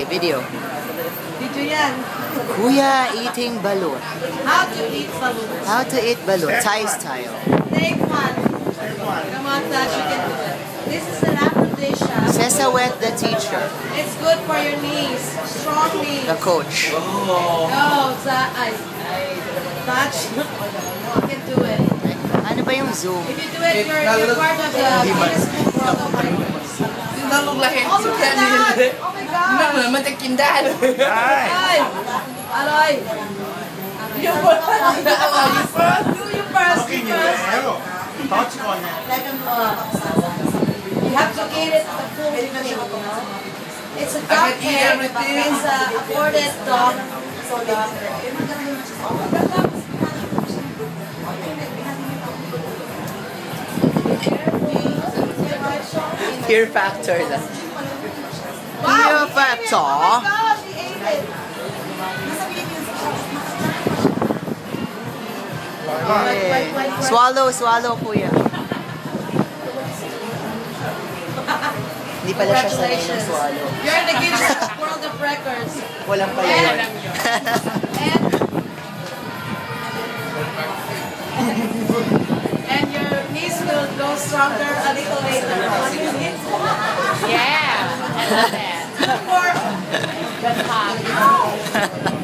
video. Video yan. Kuya eating balut. How to eat balut. How to eat balut, Thai style. Take one. Come on, Tash, you can do it. This is an application. Sesawet the teacher, It's good for your knees. Strong knees. the coach. Oh, Touch. You can do it. Ano ba yung Zoom? If you do it, you're part of the Guinness Book World of Records. Nalulahin Oh si my Kenny. God! Oh my God! Naman takindahan. Ay! Aroy! You first. You first. You have to eat it the full thing, you know? It's a dog can eat egg. everything. It's a aborted dog. Fear factor lang. Wow! Fear he ate it. factor? Oh my gosh, he ate it. Swallow, swallow, kuya. Hindi pala siya sanay ng Congratulations. swallow. You're in the Guinness World of Records. Walang pala yun. And your knees will go stronger a little later. Yeah, I love that. For Good talk.